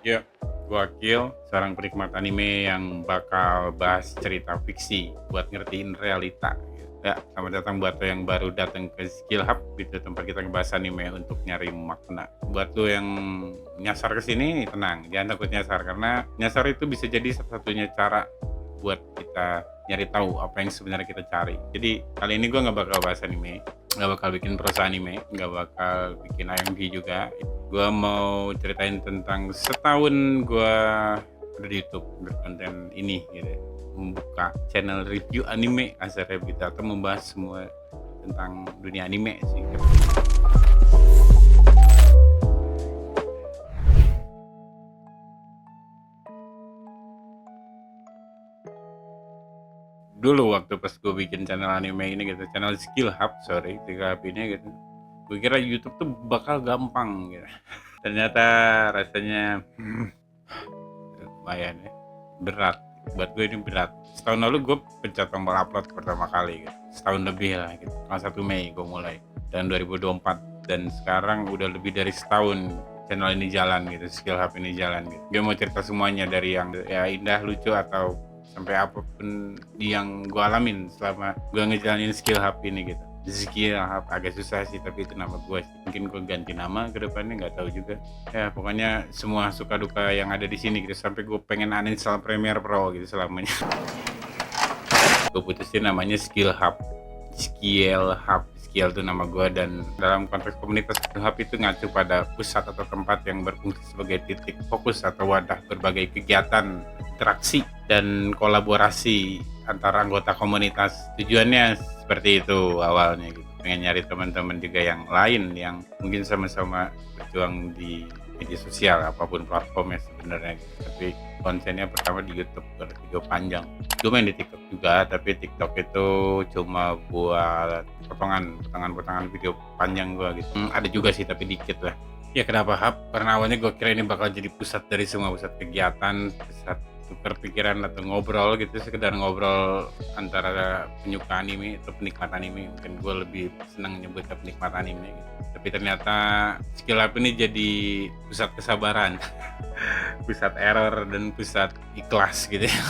Ya, gua Akil, seorang penikmat anime yang bakal bahas cerita fiksi buat ngertiin realita. Ya, selamat datang buat lo yang baru datang ke Skill Hub, itu tempat kita ngebahas anime untuk nyari makna. Buat lo yang nyasar ke sini, tenang, jangan takut nyasar karena nyasar itu bisa jadi satu-satunya cara buat kita nyari tahu apa yang sebenarnya kita cari. Jadi kali ini gue nggak bakal bahas anime, nggak bakal bikin prosa anime, nggak bakal bikin IMG juga. Gue mau ceritain tentang setahun gue ada di YouTube berkonten ini gitu, membuka channel review anime asalnya gitu, atau membahas semua tentang dunia anime sih gitu. Dulu waktu pas gue bikin channel anime ini gitu, channel Skill Hub ini gitu, gue kira YouTube tuh bakal gampang gitu. Ternyata rasanya lumayan ya, berat. Buat gue ini berat. Setahun lalu gue pencet tombol upload pertama kali gitu. Setahun lebih lah gitu. Tanggal 1 Mei gue mulai tahun 2024, dan sekarang udah lebih dari setahun channel ini jalan gitu, Skill Hub ini jalan gitu. Gue mau cerita semuanya, dari yang ya indah, lucu, atau sampai apapun yang gue alamin selama gue ngejalanin Skill Hub ini gitu. Skill Hub agak susah sih, tapi itu nama gue sih. Mungkin gue ganti nama ke depannya, nggak tahu juga. Ya pokoknya semua suka duka yang ada di sini gitu, sampai gue pengen uninstall Premiere Pro gitu selamanya. Gue putusin namanya Skill Hub. Skill itu nama gue, dan dalam konteks komunitas Skill Hub itu ngacu pada pusat atau tempat yang berfungsi sebagai titik fokus atau wadah berbagai kegiatan, interaksi, dan kolaborasi antara anggota komunitas. Tujuannya seperti itu awalnya gitu, pengen nyari teman-teman juga yang lain yang mungkin sama-sama berjuang di media sosial apapun platformnya sebenarnya gitu. Tapi kontennya pertama di YouTube video panjang. Gue main di TikTok juga, tapi TikTok itu cuma buat potongan video panjang gue gitu. Ada juga sih, tapi dikit lah. Ya kenapa Hub? Karena awalnya gue kira ini bakal jadi pusat dari semua pusat kegiatan, pusat tukar pikiran atau ngobrol gitu, sekedar ngobrol antara penyuka anime atau penikmat anime. Mungkin gue lebih senang nyebutnya penikmat anime gitu. Tapi ternyata Skill Up ini jadi pusat kesabaran, pusat error, dan pusat ikhlas gitu ya.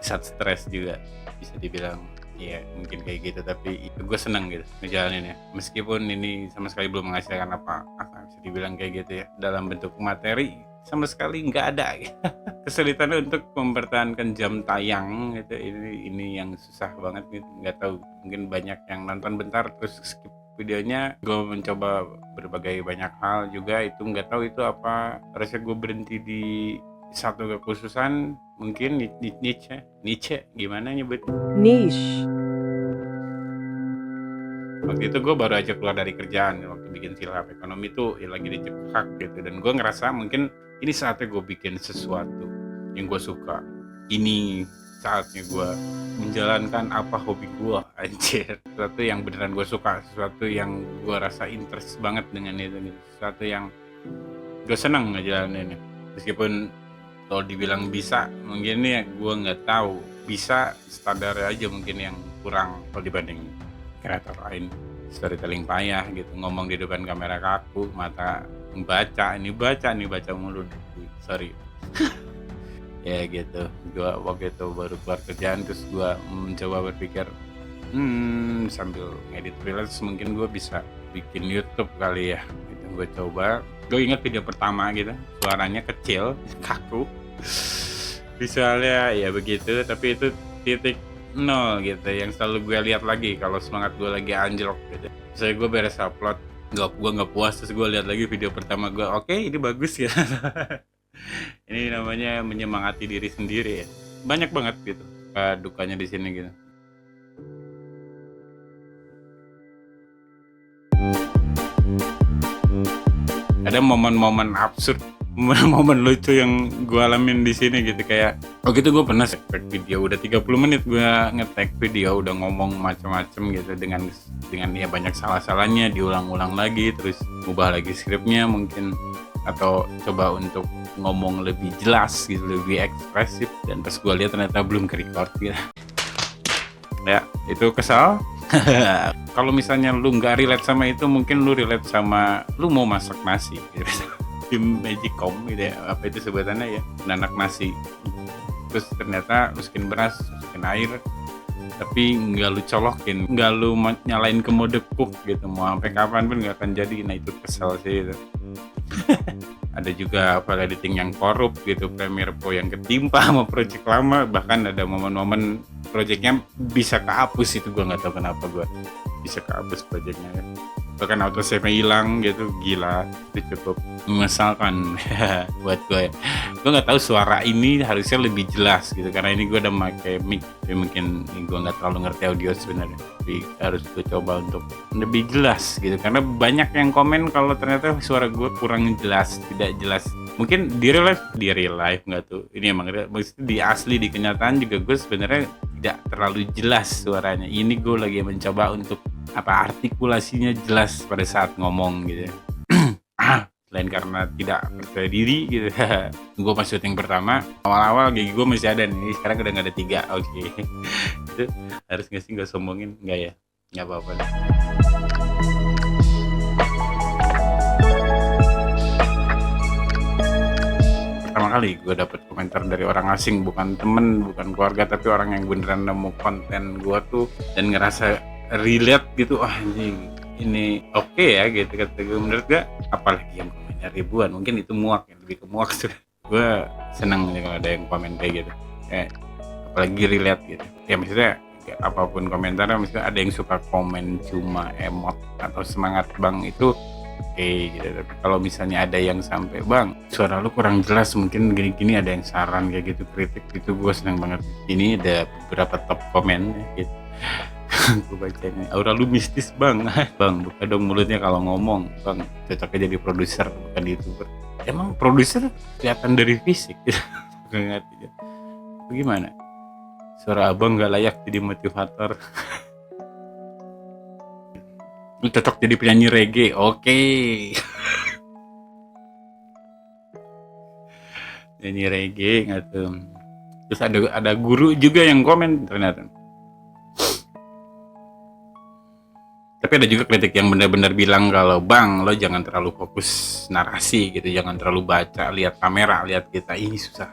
Pusat stres juga bisa dibilang. Iya mungkin kayak gitu, tapi itu gue seneng gitu ngejalaninnya, meskipun ini sama sekali belum menghasilkan apa bisa dibilang kayak gitu ya. Dalam bentuk materi sama sekali nggak ada gitu. Kesulitan untuk mempertahankan jam tayang gitu, ini yang susah banget gitu. Nggak tahu, mungkin banyak yang nonton bentar terus skip videonya. Gue mencoba berbagai banyak hal juga, itu nggak tahu itu apa, harusnya gue berhenti di satu kekhususan, mungkin niche gimana nyebut Niche. waktu itu. Gue baru aja keluar dari kerjaan waktu bikin Skill Hub. Ekonomi tuh ya lagi dicekak gitu, dan gue ngerasa mungkin ini saatnya gue bikin sesuatu yang gue suka. Ini saatnya gue menjalankan apa hobi gue, anjir, sesuatu yang beneran gue suka, sesuatu yang gue rasa interest banget dengan itu gitu. Sesuatu yang gue senang ngejalaninnya. Meskipun kalau dibilang bisa, mungkin ya gue nggak tahu. Bisa standar aja mungkin yang kurang kalau dibanding kreator lain. Storytelling payah gitu, ngomong di depan kamera kaku, mata baca mulu. Sorry. Ya gitu. Gue waktu itu baru keluar kerjaan, terus gue mencoba berpikir, sambil ngedit freelance mungkin gue bisa bikin YouTube kali ya gitu. Gue coba, gue ingat video pertama gitu, suaranya kecil, kaku, visualnya ya begitu, tapi itu titik nol gitu yang selalu gue lihat lagi kalau semangat gue lagi anjlok gitu. Saya gue beres upload, gue nggak puas, terus gue lihat lagi video pertama gue, oke, ini bagus ya. Ini namanya menyemangati diri sendiri ya. Banyak banget gitu dukanya di sini gitu. Ada momen-momen absurd, momen lucu yang gue alamin di sini gitu. Kayak waktu itu gue pernah tag video udah 30 menit, gue nge-tag video udah ngomong macam-macam gitu, dengan ya banyak salah-salahnya, diulang-ulang lagi, terus ubah lagi skripnya mungkin, atau coba untuk ngomong lebih jelas gitu, lebih ekspresif, dan pas gue lihat ternyata belum ke-record gitu. Ya itu kesal. Kalau misalnya lu nggak relate sama itu, mungkin lu relate sama lu mau masak nasi gitu. tim magicom gitu ya, apa itu sebutannya ya, nanak nasi. Terus ternyata masukin beras, masukin air, tapi nggak lu colokin, nggak lu nyalain ke mode cook gitu, mau sampai kapan pun nggak akan jadi. Nah itu kesel sih itu. Ada juga file editing yang korup gitu, Premiere Pro yang ketimpa sama project lama, bahkan ada momen-momen projectnya bisa kehapus. Itu gue nggak tahu kenapa gue bisa kehapus projectnya ya. Bahkan autosave-nya hilang gitu, gila. Itu cukup mengesalkan buat gue. Gue nggak tahu suara ini harusnya lebih jelas gitu, karena ini gue udah pakai mic, tapi mungkin gue nggak terlalu ngerti audio sebenarnya, tapi harus gue coba untuk lebih jelas gitu, karena banyak yang komen kalau ternyata suara gue kurang jelas, tidak jelas. Mungkin di real life nggak tuh, ini emang maksudnya di asli, di kenyataan juga gue sebenarnya tidak terlalu jelas suaranya. Ini gue lagi mencoba untuk artikulasinya jelas pada saat ngomong gitu. Selain karena tidak percaya diri gitu. Gue pas syuting pertama, awal-awal gigi gue masih ada nih, sekarang udah nggak ada 3. Oke. Itu harus nggak sih gue sombongin? Nggak ya? Nggak apa-apa. Pertama kali gue dapet komentar dari orang asing, bukan temen, bukan keluarga, tapi orang yang beneran nemu konten gue tuh dan ngerasa relate gitu. Anjing, ini oke ya gitu, kata gue. Menurut gue, apalagi yang komennya ribuan, mungkin itu muak ya, lebih ke muak sih. Gue seneng nih kalau ada yang komen kayak gitu, apalagi relate gitu ya. Maksudnya apapun komentarnya, misalnya ada yang suka komen cuma emot atau semangat bang, itu oke gitu. Tapi kalau misalnya ada yang sampai bang suara lu kurang jelas, mungkin gini-gini, ada yang saran kayak gitu, kritik, itu gue seneng banget. Ini ada beberapa top komen gitu. Gue bacanya, aura lu mistis bang. Bang, buka dong mulutnya kalau ngomong bang, cocoknya jadi produser bukan youtuber. Emang produser kelihatan dari fisik gitu. Gak ngerti ya. Bagaimana? Suara abang gak layak jadi motivator. Lu cocok jadi penyanyi reggae. Oke. Penyanyi reggae nggak tuh. Terus ada guru juga yang komen ternyata. Tapi ada juga kritik yang benar-benar bilang kalau bang, lo jangan terlalu fokus narasi gitu, jangan terlalu baca, lihat kamera, lihat kita, ini susah.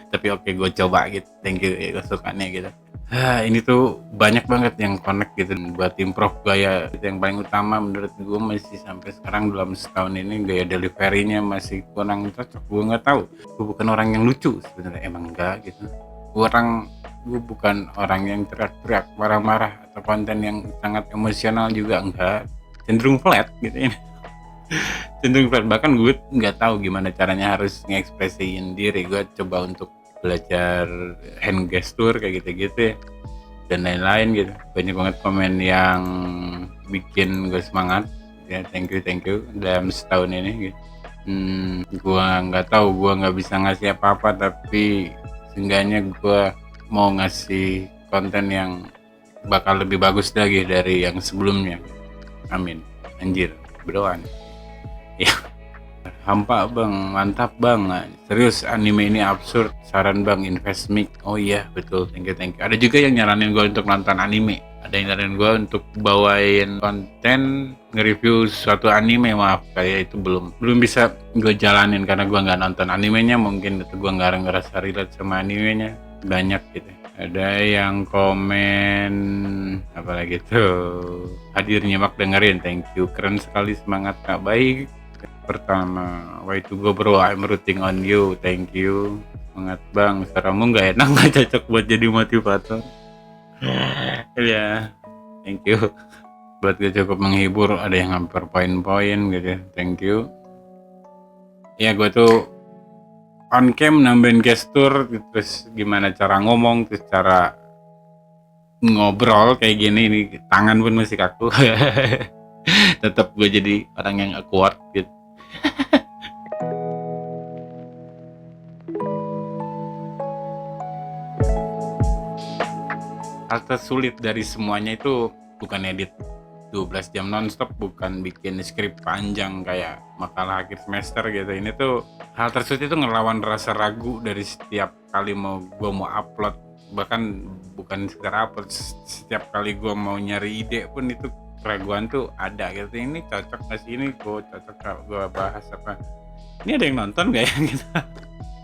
Tapi oke, gue coba gitu, thank you ya, gue sukanya gitu. Ini tuh banyak banget yang connect gitu buat improv gaya. Itu yang paling utama menurut gue, masih sampai sekarang dalam setahun ini gaya deliverynya masih kurang cocok. Gue nggak tahu, gue bukan orang yang lucu sebenarnya, emang enggak gitu. Gue bukan orang yang teriak-teriak, marah-marah, atau konten yang sangat emosional juga enggak. Cenderung flat gitu ya. Cenderung flat, bahkan gue nggak tahu gimana caranya harus ngekspresiin diri. Gue coba untuk belajar hand gesture kayak gitu-gitu ya, dan lain-lain gitu. Banyak banget komen yang bikin gue semangat ya. Thank you dalam setahun ini gitu. Gue nggak tahu, gue nggak bisa ngasih apa-apa, tapi seenggaknya gue mau ngasih konten yang bakal lebih bagus lagi dari yang sebelumnya. Amin. Anjir, berdoa ya. Hampa bang, mantap bang. Serius, anime ini absurd. Saran bang, invest mic. Oh iya betul, thank you. Ada juga yang nyaranin gue untuk nonton anime. Ada yang nyaranin gue untuk bawain konten nge-review suatu anime. Maaf, kayak itu belum bisa gue jalanin karena gue nggak nonton animenya. Mungkin itu gue nggak ngerasa relate sama animenya. Banyak gitu. Ada yang komen apalagi tuh, hadir nyimak dengerin, thank you, keren sekali, semangat kak. Baik. Pertama, why to go bro, I'm rooting on you, thank you. Semangat bang, suaramu nggak enak, nggak cocok buat jadi motivator. Ya, thank you. Buat gue cukup menghibur, ada yang hampir poin-poin gitu, thank you. Ya gue tuh on cam nambahin gestur, terus gimana cara ngomong, terus cara ngobrol kayak gini, nih tangan pun masih kaku. Tetap gue jadi orang yang awkward gitu. Hal tersulit dari semuanya itu bukan edit 12 jam nonstop, bukan bikin skrip panjang kayak makalah akhir semester gitu. Ini tuh hal tersulit itu ngelawan rasa ragu dari setiap kali gue mau upload. Bahkan bukan sekedar upload, setiap kali gue mau nyari ide pun itu keraguan tuh ada gitu. Ini cocok nggak sih, ini gue cocok gue bahas apa. ini ada yang nonton gak ya gitu.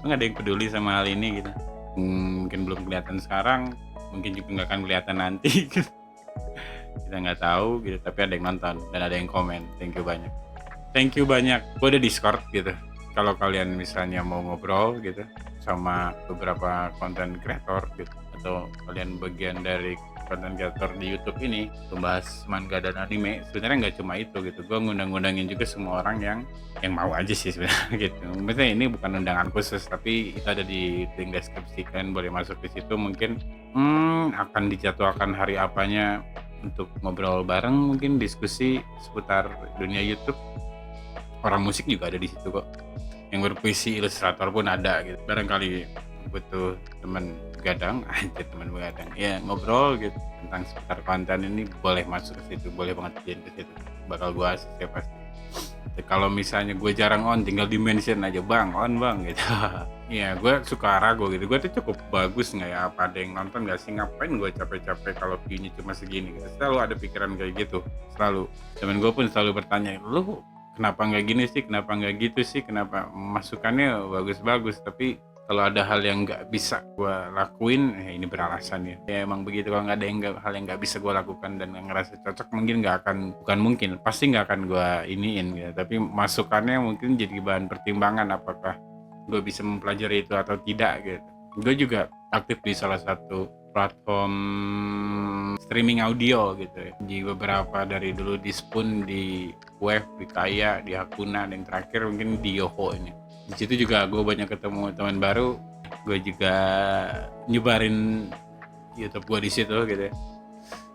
Nggak ada yang peduli sama hal ini gitu. Mungkin belum kelihatan sekarang, mungkin juga nggak akan kelihatan nanti gitu. Kita nggak tahu gitu, tapi ada yang nonton dan ada yang komen. Thank you banyak. Gue ada Discord gitu, kalau kalian misalnya mau ngobrol gitu sama beberapa konten kreator gitu, atau kalian bagian dari konten kreator di YouTube ini membahas manga dan anime, sebenarnya nggak cuma itu gitu. Gue ngundang-ngundangin juga semua orang yang mau aja sih sebenarnya gitu. Maksudnya ini bukan undangan khusus, tapi itu ada di link deskripsi, kalian boleh masuk ke situ. Mungkin akan dijadwalkan hari apanya untuk ngobrol bareng, mungkin diskusi seputar dunia YouTube. Orang musik juga ada di situ kok, yang berpuisi, ilustrator pun ada gitu. Barangkali butuh teman begadang aja, teman begadang ya, ngobrol gitu tentang seputar konten ini, boleh masuk ke situ, boleh banget join ke situ, bakal gua asik ya pasti. Kalau misalnya gue jarang on, tinggal di mention aja, bang on bang gitu. Ya gue suka ragu gitu, gue tuh cukup bagus nggak ya, apa ada yang nonton nggak sih, ngapain gue capek-capek kalau view-nya cuma segini gitu. Selalu ada pikiran kayak gitu, selalu. Temen gue pun selalu bertanya, lu kenapa nggak gini sih, kenapa nggak gitu sih, kenapa masukannya bagus-bagus, tapi kalau ada hal yang nggak bisa gue lakuin, ini beralasan ya emang begitu. Kalau nggak ada hal yang nggak bisa gue lakukan dan nggak ngerasa cocok, mungkin pasti nggak akan gue iniin gitu. Tapi masukannya mungkin jadi bahan pertimbangan, apakah gue bisa mempelajari itu atau tidak gitu. Gue juga aktif di salah satu platform streaming audio gitu ya, di beberapa, dari dulu di Spoon, di Wave, di Kaya, di Hakuna, dan terakhir mungkin di Yoho ini. Di situ juga gue banyak ketemu teman baru. Gue juga nyebarin YouTube gue di situ gitu ya.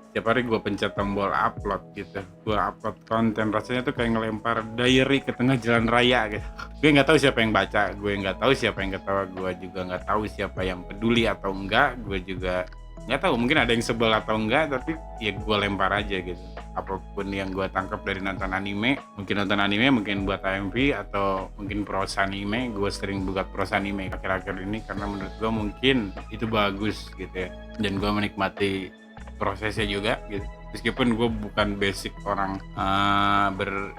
Setiap hari gue pencet tombol upload gitu, gue upload konten, rasanya tuh kayak ngelempar diary ke tengah jalan raya gitu. Gue nggak tahu siapa yang baca, gue nggak tahu siapa yang ketawa, gue juga nggak tahu siapa yang peduli atau enggak. Gue juga nggak tahu, mungkin ada yang sebel atau enggak, tapi ya gue lempar aja gitu. Apapun yang gue tangkap dari nonton anime, mungkin buat AMV atau mungkin prosa anime. Gue sering buat prosa anime akhir-akhir ini karena menurut gue mungkin itu bagus gitu ya, dan gue menikmati prosesnya juga gitu. Meskipun gue bukan basic orang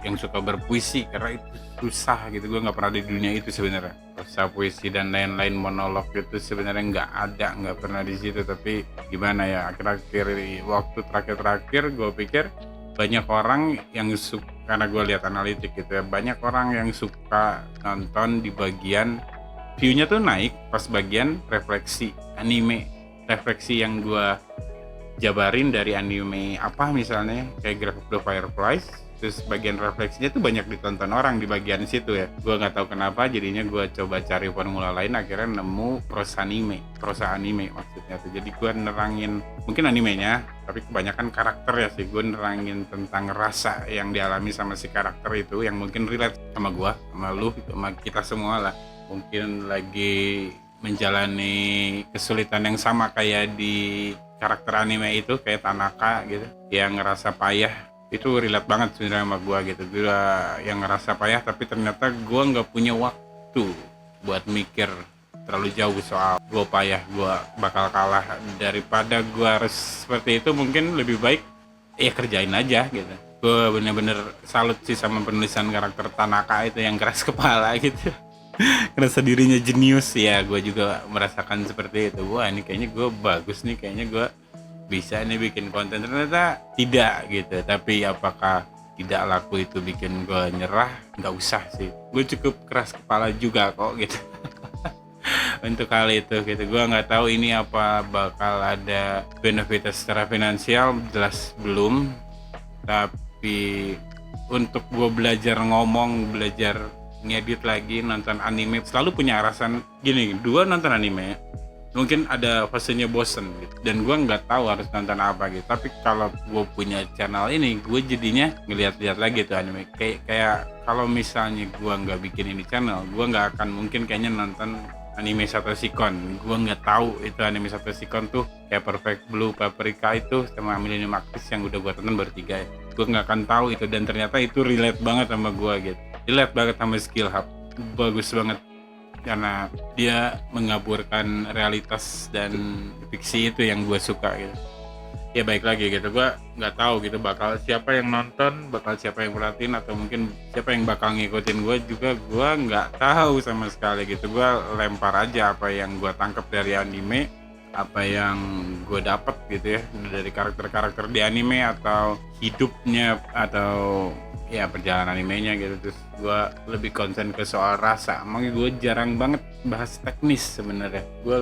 yang suka berpuisi, karena itu susah gitu. Gue nggak pernah di dunia itu sebenarnya. Prosa, puisi dan lain-lain, monolog itu sebenarnya nggak pernah di situ. Tapi gimana ya, akhir-akhir waktu terakhir gue pikir banyak orang yang suka, karena gue lihat analitik gitu ya, banyak orang yang suka nonton di bagian view-nya tuh naik pas bagian refleksi anime, refleksi yang gue jabarin dari anime apa misalnya kayak Grave of the Fireflies, terus bagian refleksinya tuh banyak ditonton orang di bagian situ ya. Gue nggak tahu kenapa, jadinya gue coba cari formula lain, akhirnya nemu prosa anime maksudnya tuh. Jadi gue nerangin mungkin animenya, tapi kebanyakan karakter ya sih. Gue nerangin tentang rasa yang dialami sama si karakter itu, yang mungkin relate sama gue, sama lu, sama kita semua lah. Mungkin lagi menjalani kesulitan yang sama kayak di karakter anime itu, kayak Tanaka gitu, yang ngerasa payah. Itu relate banget sebenarnya sama gue gitu. Gue yang ngerasa payah, tapi ternyata gue nggak punya waktu buat mikir terlalu jauh soal gue payah, gue bakal kalah. Daripada gue harus seperti itu, mungkin lebih baik ya kerjain aja gitu. Gue bener-bener salut sih sama penulisan karakter Tanaka itu yang keras kepala gitu. Ngerasa dirinya jenius ya. Gue juga merasakan seperti itu. Wah, ini kayaknya gue bagus nih, kayaknya gue bisa nih bikin konten. Ternyata tidak gitu. Tapi apakah tidak laku itu bikin gue nyerah? Nggak usah sih, gue cukup keras kepala juga kok gitu. Untuk hal itu gitu. Gue nggak tahu ini apa bakal ada benefit secara finansial, jelas belum. Tapi untuk gue belajar ngomong, belajar ngedit lagi, nonton anime, selalu punya alasan gini. Gue nonton anime mungkin ada fasenya bosen gitu, dan gue nggak tahu harus nonton apa gitu. Tapi kalau gue punya channel ini, gue jadinya ngeliat-liat lagi tuh anime. Kayak kalau misalnya gue nggak bikin ini channel, gue nggak akan mungkin kayaknya nonton anime Satoshi Kon. Gue nggak tahu itu anime Satoshi Kon tuh, kayak Perfect Blue, Paprika itu sama Millennium Actress yang udah gue tonton bertiga ya. Gue nggak akan tahu itu, dan ternyata itu relate banget sama gue gitu. Relate banget sama Skill Hub, bagus banget karena dia mengaburkan realitas dan fiksi itu yang gue suka gitu. ya baik lagi gitu, gue nggak tahu gitu bakal siapa yang nonton, bakal siapa yang perhatiin, atau mungkin siapa yang bakal ngikutin gue juga, gue nggak tahu sama sekali gitu. Gue lempar aja apa yang gue tangkap dari anime, apa yang gue dapet gitu ya dari karakter-karakter di anime atau hidupnya atau ya perjalanan animenya gitu. Terus gue lebih konsen ke soal rasa, makanya gue jarang banget bahas teknis sebenarnya. Gue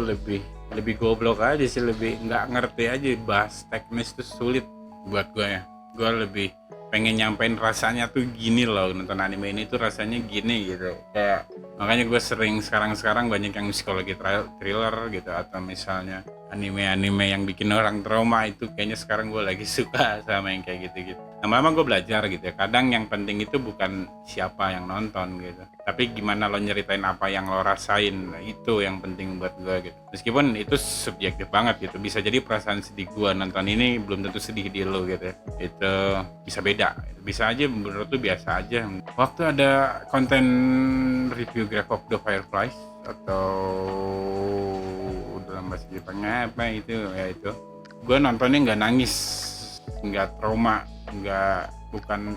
lebih goblok aja sih, lebih nggak ngerti aja, bahas teknis tuh sulit buat gue ya. Gue lebih pengen nyampein rasanya tuh gini loh, nonton anime ini tuh rasanya gini gitu. Kayak makanya gue sering sekarang banyak yang psikologi thriller gitu, atau misalnya anime-anime yang bikin orang trauma, itu kayaknya sekarang gue lagi suka sama yang kayak gitu-gitu. Lama-lama gue belajar gitu ya, kadang yang penting itu bukan siapa yang nonton gitu, tapi gimana lo nyeritain apa yang lo rasain, itu yang penting buat gue gitu. Meskipun itu subjektif banget gitu, bisa jadi perasaan sedih gue nonton ini belum tentu sedih di lo gitu ya. Itu bisa beda, bisa aja menurut tuh biasa aja. Waktu ada konten review Grave of the Fireflies, atau dalam bahasa Jepangnya apa itu ya, itu gue nontonnya nggak nangis, nggak trauma, nggak, bukan,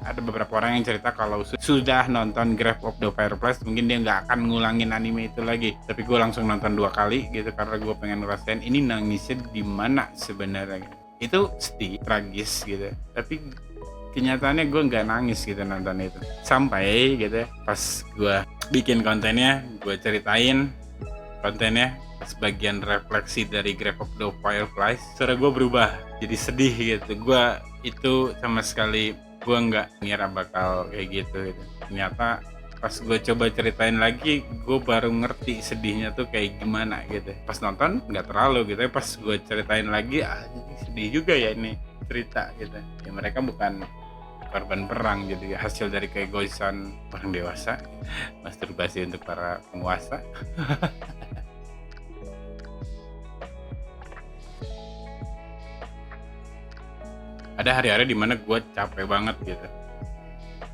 ada beberapa orang yang cerita kalau sudah nonton Grave of the Fireflies mungkin dia nggak akan ngulangin anime itu lagi, tapi gue langsung nonton 2 kali gitu karena gue pengen ngerasain ini nangisnya di mana sebenarnya. Itu sedih, tragis gitu, tapi kenyataannya gue nggak nangis gitu nonton itu. Sampai gitu ya, pas gue bikin kontennya, gue ceritain kontennya, sebagian refleksi dari Grave of the Fireflies, suara gue berubah jadi sedih gitu. Gue itu sama sekali gue nggak ngira bakal kayak gitu. Ternyata pas gue coba ceritain lagi, gue baru ngerti sedihnya tuh kayak gimana gitu. Pas nonton nggak terlalu gitu, pas gue ceritain lagi, sedih juga ya ini cerita gitu ya. Mereka bukan korban perang, jadi hasil dari keegoisan orang dewasa. Masturbasi untuk para penguasa. Ada hari-hari dimana gue capek banget gitu,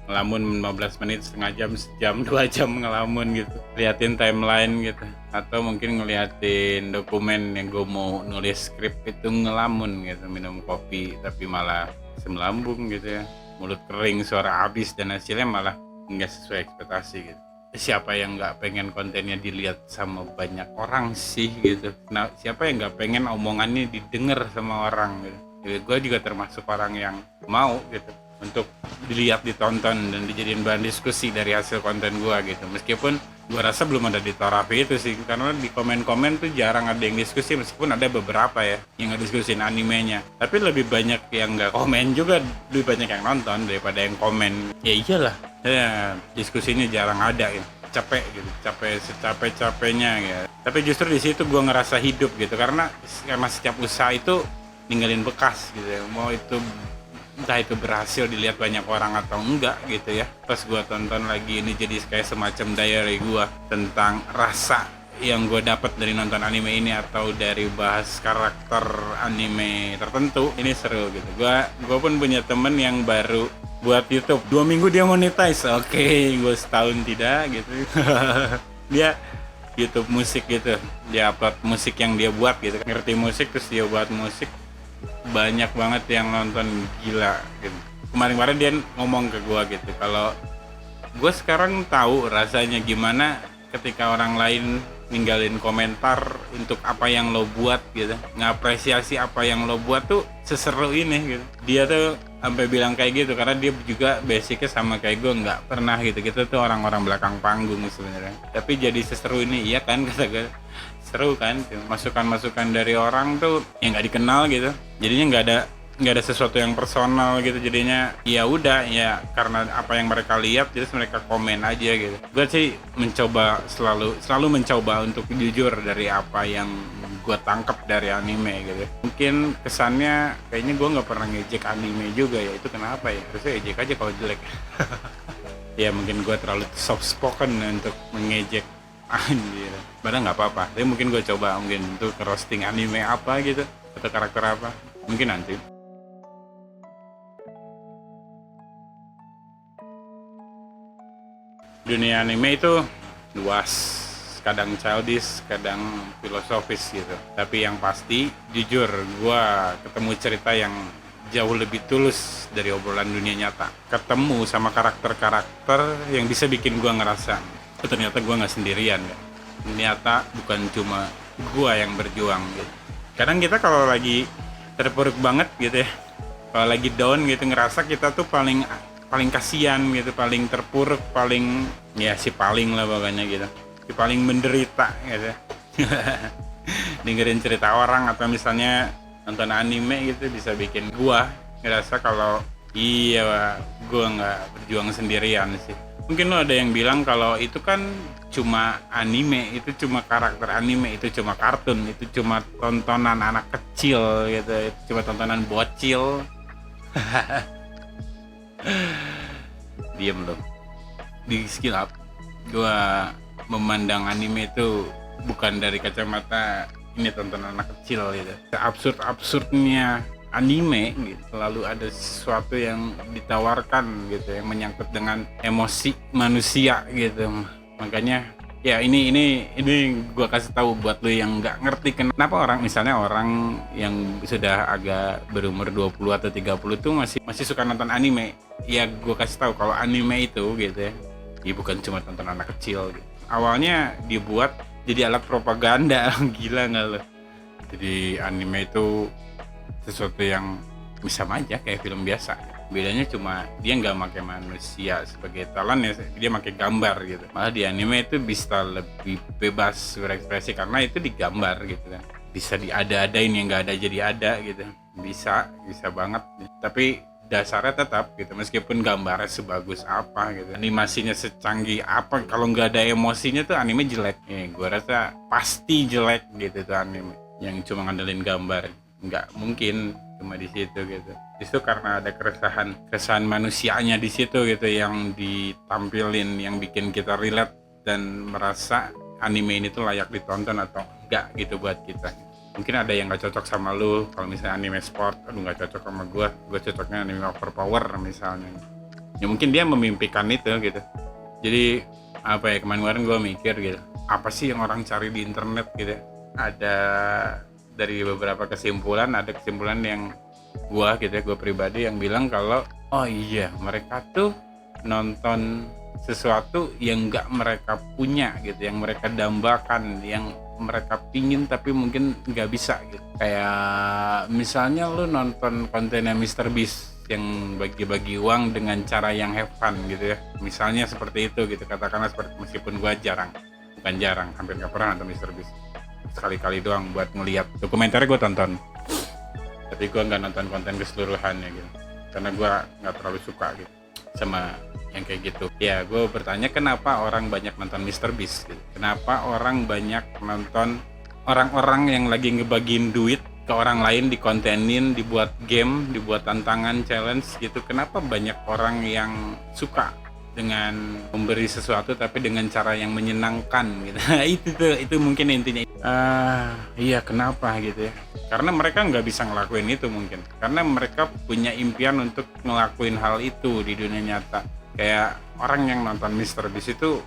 ngelamun 15 menit, setengah jam, sejam, 2 jam ngelamun gitu, liatin timeline gitu, atau mungkin ngeliatin dokumen yang gue mau nulis skrip itu ngelamun gitu, minum kopi tapi malah asam lambung gitu ya, mulut kering, suara habis, dan hasilnya malah nggak sesuai ekspektasi gitu. Siapa yang nggak pengen kontennya dilihat sama banyak orang sih gitu? Nah, siapa yang nggak pengen omongannya didengar sama orang gitu? Gue juga termasuk orang yang mau gitu untuk dilihat, ditonton, dan dijadiin bahan diskusi dari hasil konten gue gitu. Meskipun gue rasa belum ada di taraf itu sih, karena di komen-komen tuh jarang ada yang diskusi, meskipun ada beberapa ya yang ngediskusin animenya, tapi lebih banyak yang nggak komen juga, lebih banyak yang nonton daripada yang komen. Ya iyalah ya, diskusinya jarang ada ya. Capek gitu, capek secapek-capeknya ya. Tapi justru di situ gue ngerasa hidup gitu, karena setiap usaha itu ninggalin bekas gitu ya, mau itu entah itu berhasil dilihat banyak orang atau enggak gitu ya. Pas gue tonton lagi, ini jadi kayak semacam diary gue tentang rasa yang gue dapat dari nonton anime ini, atau dari bahas karakter anime tertentu. Ini seru gitu. Gue pun punya temen yang baru buat YouTube 2 minggu dia monetize. Oke, gue setahun tidak gitu. Dia YouTube musik gitu, dia upload musik yang dia buat gitu, ngerti musik terus dia buat musik, banyak banget yang nonton, gila gitu. Kemarin-kemarin dia ngomong ke gue gitu, kalau gue sekarang tahu rasanya gimana ketika orang lain ninggalin komentar untuk apa yang lo buat gitu, ngapresiasi apa yang lo buat tuh seseru ini gitu. Dia tuh sampai bilang kayak gitu karena dia juga basicnya sama kayak gue, nggak pernah gitu, kita tuh orang-orang belakang panggung sebenarnya, tapi jadi seseru ini. Iya kan, kata gue, seru kan, masukan-masukan dari orang tuh yang nggak dikenal gitu, jadinya nggak ada sesuatu yang personal gitu, jadinya ya udah ya karena apa yang mereka lihat terus mereka komen aja gitu. Gue sih selalu mencoba untuk jujur dari apa yang gue tangkap dari anime gitu. Mungkin kesannya kayaknya gue nggak pernah ngejek anime juga ya, itu kenapa ya, harusnya ejek aja kalau jelek. Ya mungkin gue terlalu soft spoken untuk mengejek, anjir, padahal nggak apa-apa. Tapi mungkin gue coba mungkin untuk roasting anime apa gitu, atau karakter apa, mungkin nanti. Dunia anime itu luas kadang childish, kadang filosofis gitu. Tapi yang pasti, jujur, gue ketemu cerita yang jauh lebih tulus dari obrolan dunia nyata. Ketemu sama karakter-karakter yang bisa bikin gue ngerasa, oh, ternyata gue nggak sendirian ya. Ternyata bukan cuma gue yang berjuang gitu. Kadang kita kalau lagi terpuruk banget gitu ya, kalau lagi down gitu, ngerasa kita tuh paling kasihan gitu, paling terpuruk, paling ya si paling lah pokoknya gitu, si paling menderita gitu. Dengerin cerita orang atau misalnya nonton anime gitu bisa bikin gua ngerasa kalau iya gua nggak berjuang sendirian sih. Mungkin lo ada yang bilang kalau itu kan cuma anime, itu cuma karakter anime, itu cuma kartun, itu cuma tontonan anak kecil gitu, itu cuma tontonan bocil. Diem lo. Di skill up gua memandang anime itu bukan dari kacamata ini tontonan anak kecil gitu. Absurd-absurdnya anime gitu, lalu ada sesuatu yang ditawarkan gitu yang menyangkut dengan emosi manusia gitu. Makanya ya ini gua kasih tahu buat lo yang nggak ngerti kenapa orang yang sudah agak berumur 20 atau 30 tuh masih suka nonton anime. Ya gua kasih tahu kalau anime itu gitu ya, bukan cuma tonton anak kecil gitu. Awalnya dibuat jadi alat propaganda. Gila nggak lo? Jadi anime itu sesuatu yang sama aja kayak film biasa. Bedanya cuma dia nggak pakai manusia sebagai talan ya, dia pakai gambar gitu. Malah di anime itu bisa lebih bebas berekspresi karena itu digambar gitu kan. Bisa diada-adain yang nggak ada jadi ada gitu. Bisa banget. Tapi dasarnya tetap gitu, meskipun gambarnya sebagus apa gitu, animasinya secanggih apa, kalau nggak ada emosinya tuh anime jelek. Gue rasa pasti jelek gitu tuh anime yang cuma ngandelin gambar. Nggak mungkin cuma di situ gitu. Justru karena ada keresahan manusianya di situ gitu yang ditampilin, yang bikin kita relate dan merasa anime ini tuh layak ditonton atau enggak gitu buat kita. Mungkin ada yang nggak cocok sama lu, kalau misalnya anime sport, aduh nggak cocok sama gue cocoknya anime overpower misalnya. Ya mungkin dia memimpikan itu gitu. Jadi apa ya, kemarin gue mikir gitu, apa sih yang orang cari di internet gitu. Ada dari beberapa kesimpulan, ada kesimpulan yang gue pribadi yang bilang kalau oh iya mereka tuh nonton sesuatu yang nggak mereka punya gitu, yang mereka dambakan, yang mereka pingin tapi mungkin nggak bisa gitu. Kayak misalnya lu nonton kontennya MrBeast yang bagi-bagi uang dengan cara yang have fun gitu ya, misalnya seperti itu gitu, katakanlah seperti, meskipun gue hampir nggak pernah nonton MrBeast, sekali-kali doang buat ngeliat dokumenternya gue tonton, tapi gue nggak nonton konten keseluruhannya gitu karena gue nggak terlalu suka gitu sama yang kayak gitu. Ya gue bertanya kenapa orang banyak nonton MrBeast gitu, kenapa orang banyak nonton orang-orang yang lagi ngebagiin duit ke orang lain, dikontenin, dibuat game, dibuat tantangan, challenge gitu. Kenapa banyak orang yang suka dengan memberi sesuatu tapi dengan cara yang menyenangkan gitu. itu mungkin intinya. Iya kenapa gitu ya, karena mereka nggak bisa ngelakuin itu mungkin karena mereka punya impian untuk ngelakuin hal itu di dunia nyata. Kayak orang yang nonton MrBeast itu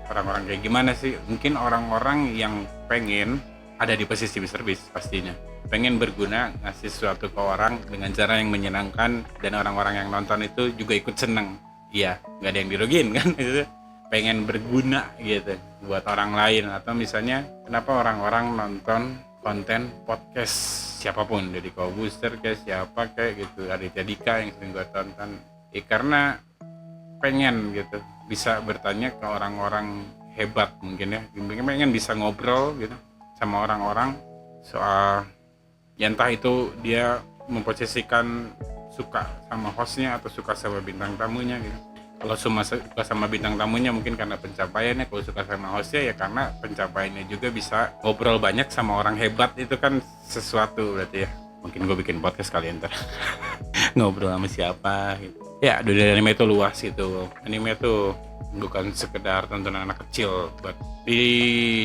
orang-orang kayak gimana sih? Mungkin orang-orang yang pengen ada di posisi MrBeast, pastinya pengen berguna, ngasih sesuatu ke orang dengan cara yang menyenangkan, dan orang-orang yang nonton itu juga ikut seneng. Iya, nggak ada yang dirugiin kan gitu. Pengen berguna gitu buat orang lain. Atau misalnya kenapa orang-orang nonton konten podcast siapapun, dari Kobuster kayak siapa kayak gitu, Aditya Dika yang sering gue tonton, karena pengen gitu bisa bertanya ke orang-orang hebat mungkin ya, pengen bisa ngobrol gitu sama orang-orang soal ya entah itu dia memposisikan suka sama hostnya atau suka sama bintang tamunya gitu. Kalau cuma suka sama bintang tamunya mungkin karena pencapaiannya, kalau suka sama hostnya ya karena pencapaiannya juga, bisa ngobrol banyak sama orang hebat, itu kan sesuatu berarti ya. Mungkin gue bikin podcast kali ntar ngobrol sama siapa gitu. Ya dunia anime itu luas gitu. Anime itu bukan sekedar tontonan anak kecil. Di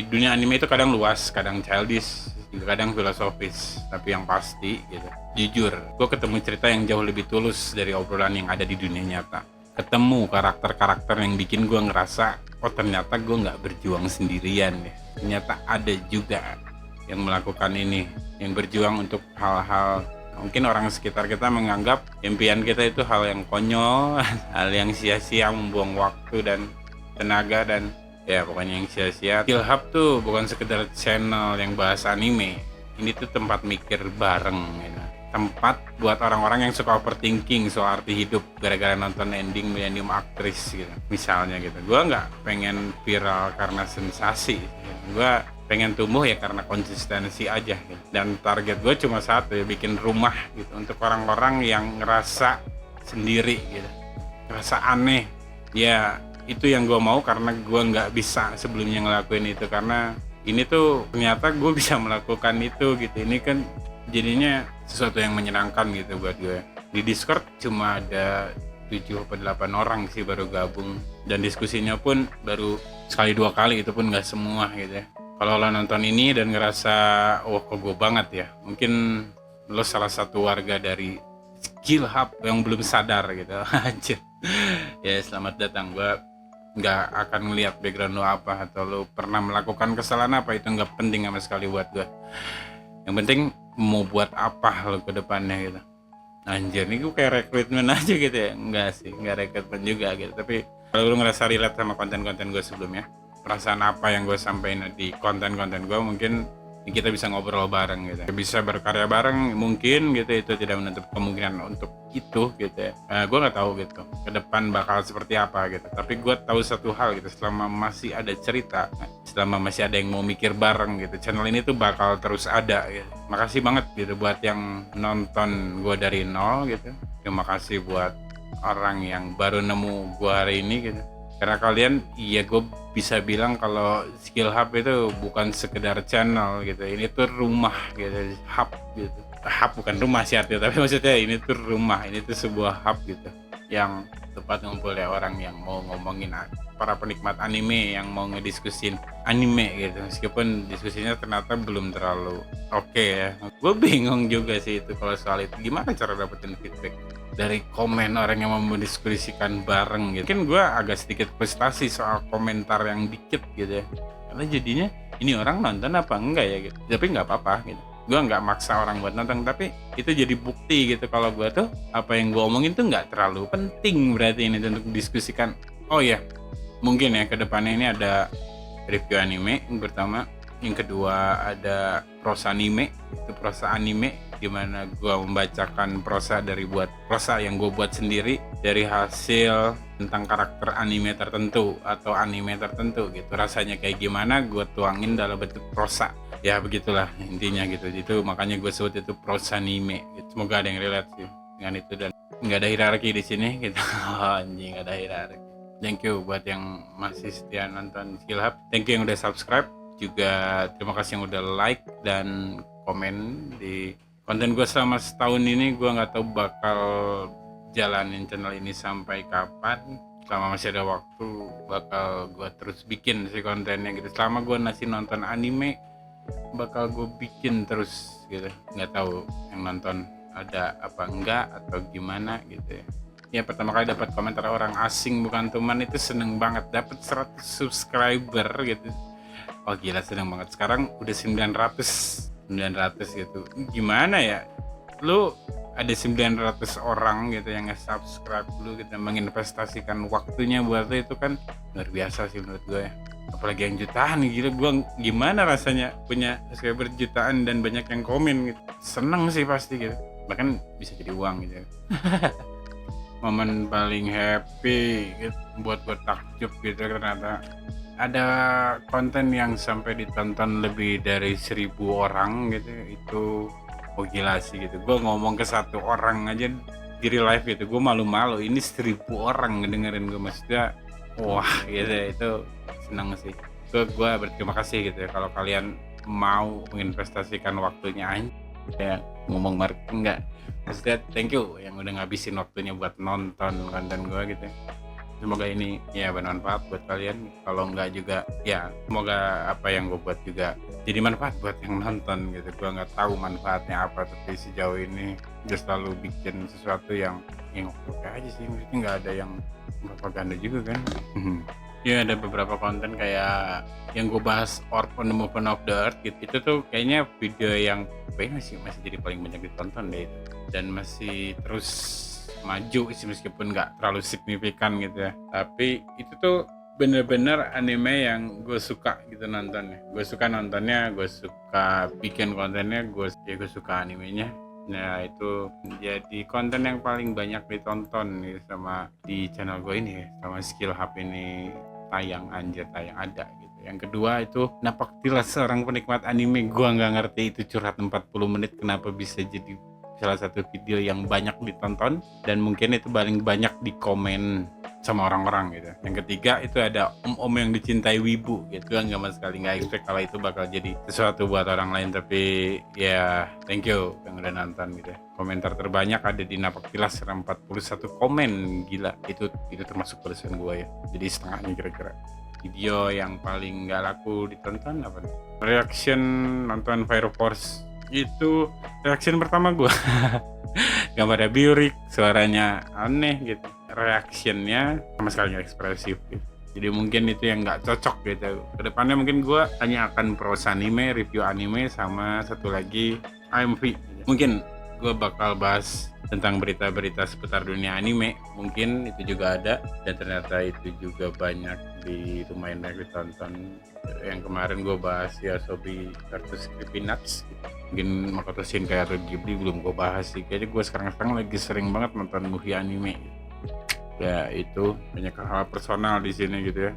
dunia anime itu kadang luas, kadang childish, kadang filosofis. Tapi yang pasti gitu, jujur gue ketemu cerita yang jauh lebih tulus dari obrolan yang ada di dunia nyata. Ketemu karakter-karakter yang bikin gue ngerasa oh ternyata gue nggak berjuang sendirian ya, ternyata ada juga yang melakukan ini, yang berjuang untuk hal-hal mungkin orang sekitar kita menganggap impian kita itu hal yang konyol hal yang sia-sia, membuang waktu dan tenaga, dan ya pokoknya yang sia-sia. Skill Hub tuh bukan sekedar channel yang bahas anime, ini tuh tempat mikir bareng gitu. Tempat buat orang-orang yang suka overthinking soal arti hidup gara-gara nonton ending Millennium Actress gitu misalnya gitu. Gua nggak pengen viral karena sensasi, gua pengen tumbuh ya karena konsistensi aja gitu. Dan target gue cuma satu ya, bikin rumah gitu untuk orang-orang yang ngerasa sendiri gitu, ngerasa aneh ya. Itu yang gue mau karena gue nggak bisa sebelumnya ngelakuin itu, karena ini tuh ternyata gue bisa melakukan itu gitu. Ini kan jadinya sesuatu yang menyenangkan gitu buat gue. Di Discord cuma ada 7 atau 8 orang sih baru gabung, dan diskusinya pun baru sekali 2 kali, itu pun nggak semua gitu ya. Kalau lo nonton ini dan ngerasa wah kok gue banget ya, mungkin lo salah satu warga dari Skill Hub yang belum sadar gitu. Anjir. Ya selamat datang. Gue nggak akan ngeliat background lo apa atau lo pernah melakukan kesalahan apa, itu nggak penting sama sekali buat gue. Yang penting mau buat apa lo ke depannya gitu. Anjir, ini gue kayak rekrutmen aja gitu ya. Enggak sih, nggak rekrutmen juga gitu. Tapi kalau lo ngerasa relate sama konten-konten gue sebelumnya, perasaan apa yang gue sampaikan di konten-konten gue, mungkin kita bisa ngobrol bareng gitu, bisa berkarya bareng mungkin gitu. Itu tidak menutup kemungkinan untuk itu gitu ya. Gue nggak tahu gitu ke depan bakal seperti apa gitu, tapi gue tahu satu hal gitu, selama masih ada cerita, selama masih ada yang mau mikir bareng gitu, channel ini tuh bakal terus ada gitu. Makasih banget gitu buat yang nonton gue dari nol gitu. Terima kasih buat orang yang baru nemu gue hari ini gitu. Karena kalian, iya gue bisa bilang kalau Skill Hub itu bukan sekedar channel gitu. Ini tuh rumah gitu, hub gitu. Hub bukan rumah sih artinya, tapi maksudnya ini tuh rumah, ini tuh sebuah hub gitu. Yang tempat ngumpulnya orang yang mau ngomongin, para penikmat anime yang mau ngediskusin anime gitu. Meskipun diskusinya ternyata belum terlalu oke ya. Gue bingung juga sih itu kalau soal itu. Gimana cara dapetin feedback dari komen orang yang mau mendiskusikan bareng gitu. Mungkin gue agak sedikit frustasi soal komentar yang dikit gitu ya, karena jadinya ini orang nonton apa enggak ya gitu. Tapi nggak apa-apa gitu, gue nggak maksa orang buat nonton, tapi itu jadi bukti gitu kalau gue tuh apa yang gue omongin tuh nggak terlalu penting berarti ini untuk didiskusikan. Oh ya, mungkin ya kedepannya ini ada review anime yang pertama, yang kedua ada prosa anime. Itu prosa anime gimana gue membacakan prosa yang gue buat sendiri dari hasil tentang karakter anime tertentu atau anime tertentu gitu. Rasanya kayak gimana gue tuangin dalam bentuk prosa. Ya begitulah intinya gitu. Itu makanya gue sebut itu prosa anime gitu. Semoga ada yang relate sih dengan itu, dan nggak ada hierarki di sini gitu. Anjing, nggak ada hierarki. Thank you buat yang masih setia nonton Skill Hub. Thank you yang udah subscribe juga. Terima kasih yang udah like dan komen di konten gue selama setahun ini. Gue nggak tahu bakal jalanin channel ini sampai kapan. Selama masih ada waktu bakal gue terus bikin sih kontennya gitu. Selama gue masih nonton anime bakal gue bikin terus gitu. Nggak tahu yang nonton ada apa enggak atau gimana gitu ya. Ya pertama kali dapat komentar orang asing bukan teman itu seneng banget. Dapat 100 subscriber gitu. Oh gila, seneng banget. Sekarang udah 900 gitu. Gimana ya, lu ada 900 orang gitu yang nge-subscribe lu gitu, menginvestasikan waktunya buat lu, itu kan luar biasa sih menurut gue ya. Apalagi yang jutaan, gila gue gimana rasanya punya subscriber jutaan dan banyak yang komen gitu. Seneng sih pasti gitu, bahkan bisa jadi uang gitu. Momen paling happy gitu, buat gue takjub gitu, ternyata ada konten yang sampai ditonton lebih dari 1000 orang gitu. Itu oh gila sih gitu. Gue ngomong ke satu orang aja di real life gitu, gue malu-malu. Ini 1000 orang ngedengerin gue, maksudnya wah gitu. Itu seneng sih. Gue berterima kasih gitu ya kalau kalian mau menginvestasikan waktunya ya, ngomong marketing enggak, maksudnya thank you yang udah ngabisin waktunya buat nonton konten gue gitu. Semoga ini ya bermanfaat buat kalian. Kalau enggak juga ya semoga apa yang gue buat juga jadi manfaat buat yang nonton gitu. Gue nggak tahu manfaatnya apa, tapi sejauh ini gue selalu bikin sesuatu yang oke aja sih. Maksudnya nggak ada yang propaganda juga kan. Ya ada beberapa konten kayak yang gue bahas Orb on the Movement of the Earth gitu. Itu tuh kayaknya video yang kayaknya masih jadi paling banyak ditonton deh itu. Dan masih terus maju sih meskipun nggak terlalu signifikan gitu ya. Tapi itu tuh bener-bener anime yang gue suka gitu nontonnya. Gue suka nontonnya, gue suka bikin kontennya, gue suka animenya. Nah itu jadi konten yang paling banyak ditonton nih sama di channel gue ini ya, sama Skill Hub ini tayang ada gitu. Yang kedua itu napaktilas seorang penikmat anime, gua nggak ngerti itu curhat 40 menit kenapa bisa jadi salah satu video yang banyak ditonton dan mungkin itu paling banyak di komen sama orang-orang gitu. Yang ketiga itu ada om-om yang dicintai wibu gitu. Gua nggak sama sekali nggak expect kalau itu bakal jadi sesuatu buat orang lain, tapi ya thank you yang udah nonton gitu. Komentar terbanyak ada di Napaktilas 41 komen, gila. Itu termasuk tulisan gua ya. Jadi setengahnya kira-kira. Video yang paling nggak laku ditonton apa nih? Reaction nonton Fire Force itu reaction pertama gue. Gambarnya biurik, suaranya aneh gitu, reactionnya sama sekali nggak ekspresif gitu. Jadi mungkin itu yang nggak cocok gitu. Kedepannya mungkin gue hanya akan pros anime, review anime, sama satu lagi AMV. Mungkin gue bakal bahas tentang berita-berita seputar dunia anime, mungkin itu juga ada, dan ternyata itu juga banyak lumayan banyak ditonton. Yang kemarin gue bahas ya Sobi versus Creepy Nuts gitu. Mungkin Makoto Shinkai atau Ghibli belum gue bahas sih. Kayaknya gue sekarang lagi sering banget nonton movie anime gitu. Ya itu banyak hal personal di sini gitu ya.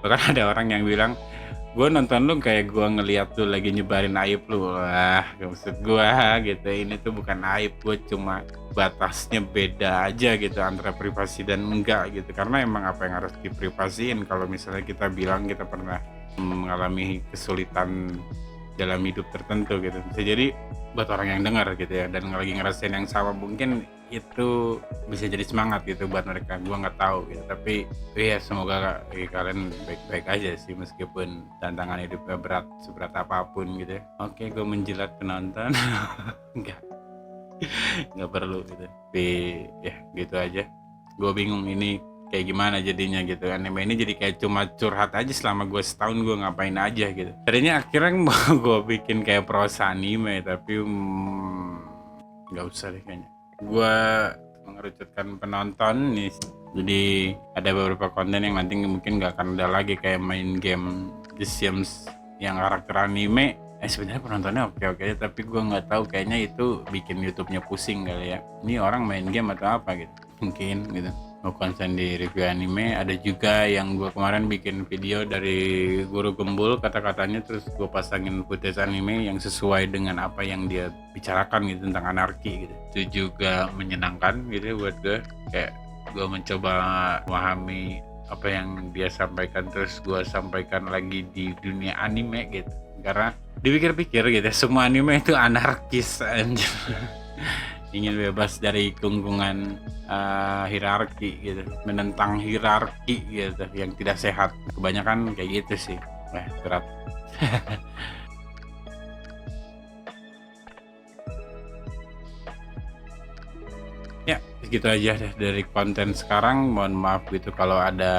Bahkan ada orang yang bilang gue nonton lu kayak gue ngeliat lu lagi nyebarin aib lu. Wah, gak maksud gue gitu. Ini tuh bukan aib, gue cuma batasnya beda aja gitu antara privasi dan enggak gitu. Karena emang apa yang harus diprivasiin kalau misalnya kita bilang kita pernah mengalami kesulitan dalam hidup tertentu gitu. Bisa jadi buat orang yang dengar gitu ya dan lagi ngerasain yang sama, mungkin itu bisa jadi semangat gitu buat mereka. Gua nggak tahu gitu, tapi ya semoga kalian baik-baik aja sih meskipun tantangan hidupnya seberat apapun gitu ya. Oke, gue menjilat penonton. nggak perlu gitu, tapi ya gitu aja. Gue bingung ini kayak gimana jadinya gitu. Anime ini jadi kayak cuma curhat aja selama gue setahun gue ngapain aja gitu. Tadinya akhirnya mau gue bikin kayak prosa anime, tapi nggak usah deh kayaknya. Gue mengerucutkan penonton nih, jadi ada beberapa konten yang nanti mungkin nggak akan ada lagi, kayak main game The Sims yang karakter anime. Sebenarnya penontonnya oke-oke aja, tapi gue nggak tahu, kayaknya itu bikin YouTube-nya pusing kali ya. Ini orang main game atau apa gitu, mungkin gitu. Mau konsen di review anime. Ada juga yang gue kemarin bikin video dari Guru Gembul kata-katanya, terus gue pasangin footage anime yang sesuai dengan apa yang dia bicarakan gitu tentang anarki gitu. Itu juga menyenangkan gitu buat gue, kayak gue mencoba memahami apa yang dia sampaikan, terus gue sampaikan lagi di dunia anime gitu. Karena dipikir-pikir gitu, semua anime itu anarkis anjir. Ingin bebas dari kungkungan hierarki gitu, menentang hierarki gitu yang tidak sehat. Kebanyakan kayak gitu sih. Berat. Ya, segitu aja deh dari konten sekarang. Mohon maaf gitu kalau ada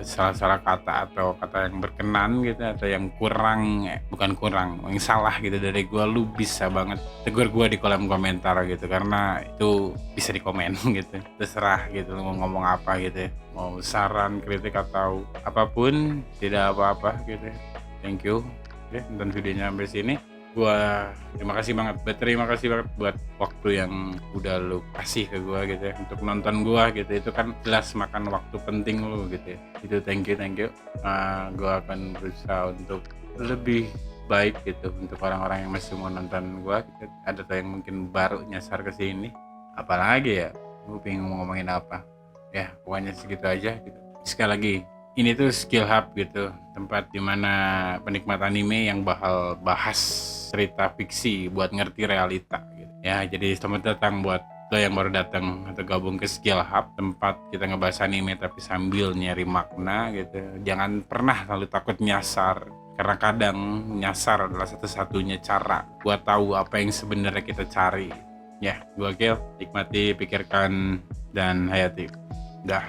salah-salah kata atau kata yang berkenan gitu, atau yang kurang, bukan kurang, yang salah gitu dari gue. Lu bisa banget tegur gue di kolom komentar gitu, karena itu bisa dikomen gitu. Terserah gitu lu mau ngomong apa gitu ya. Mau saran, kritik atau apapun, tidak apa-apa gitu. Thank you. Oke, nonton videonya sampai sini. Gua terima kasih banget buat waktu yang udah lu kasih ke gua gitu ya, untuk nonton gua gitu. Itu kan jelas makan waktu penting lu gitu ya. Itu thank you. Gua akan berusaha untuk lebih baik gitu untuk orang-orang yang masih mau nonton gua gitu. Ada yang mungkin baru nyasar ke sini, apalagi ya, gua bingung mau ngomongin apa ya. Pokoknya segitu aja gitu. Sekali lagi, ini tuh Skill Hub gitu, tempat dimana penikmat anime yang bakal bahas cerita fiksi buat ngerti realita gitu. Ya, jadi selamat datang buat lo yang baru datang atau gabung ke Skill Hub, tempat kita ngebahas anime tapi sambil nyari makna gitu. Jangan pernah lalu takut nyasar, karena kadang nyasar adalah satu-satunya cara buat tahu apa yang sebenarnya kita cari. Ya, gua Gil, nikmati, pikirkan, dan hayati. Dah.